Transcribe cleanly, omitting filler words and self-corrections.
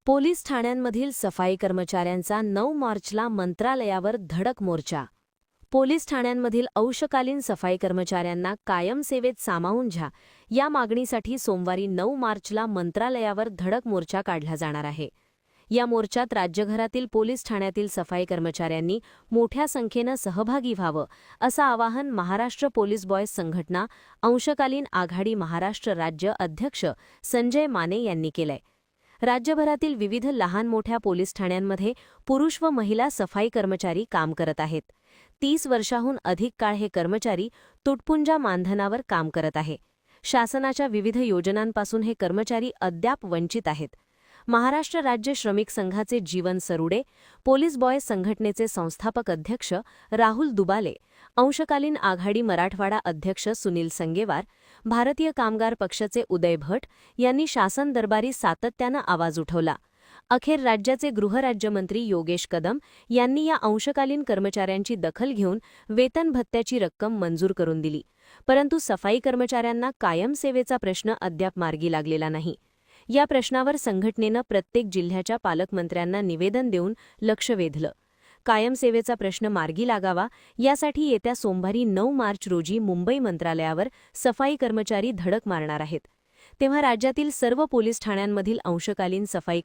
Police ठाण्यांमधील सफाई कर्मचाऱ्यांचा 9 मार्चला मंत्रालयावर धडक मोर्चा. पोलीस ठाण्यांमधील अंशकालीन सफाई कर्मचाऱ्यांना कायम सेवेत सामावून घ्या या मागणीसाठी सोमवारी 9 मार्चला मंत्रालयावर धडक मोर्चा काढला जाणार आहे. या मोर्चात राज्यभरातील पोलीस ठाण्यातील सफाई कर्मचाऱ्यांनी मोठ्या संख्येनं सहभागी व्हावं असं आवाहन महाराष्ट्र पोलीस बॉयज संघटना अंशकालीन आघाडी महाराष्ट्र राज्य अध्यक्ष संजय माने यांनी केलंय. राज्यभरातील विविध लहान मोठ्या पोलीस ठाण्यांमध्ये पुरुष व महिला सफाई कर्मचारी काम करत आहेत. 30 वर्षाहून अधिक काळ हे कर्मचारी तुटपुंजा मानधनावर काम करत आहे. शासनाच्या विविध योजनांपासून हे कर्मचारी अद्याप वंचित आहेत. महाराष्ट्र राज्य श्रमिक संघाचे जीवन सरुडे, पोलीस बॉयज संघटनेचे संस्थापक अध्यक्ष राहुल दुबाले, अंशकालीन आघाडी मराठवाडा अध्यक्ष सुनील संगेवार, भारतीय कामगार पक्षाचे उदय भट यांनी शासन दरबारी सातत्यानं आवाज उठवला. अखेर राज्याचे गृहराज्यमंत्री योगेश कदम यांनी या अंशकालीन कर्मचाऱ्यांची दखल घेऊन वेतन भत्त्याची रक्कम मंजूर करून दिली. परंतु सफाई कर्मचाऱ्यांना कायम सेवेचा प्रश्न अद्याप मार्गी लागलेला नाही. या प्रश्नावर संघटनेनं प्रत्येक जिल्ह्याच्या पालकमंत्र्यांना निवेदन देऊन लक्ष वेधलं. कायम सेवेचा प्रश्न मार्गी लागावा यासाठी येत्या सोमवारी 9 मार्च रोजी मुंबई मंत्रालयावर सफाई कर्मचारी धडक मारणार आहेत. तेव्हा राज्यातील सर्व पोलीस ठाण्यांमधील अंशकालीन सफाई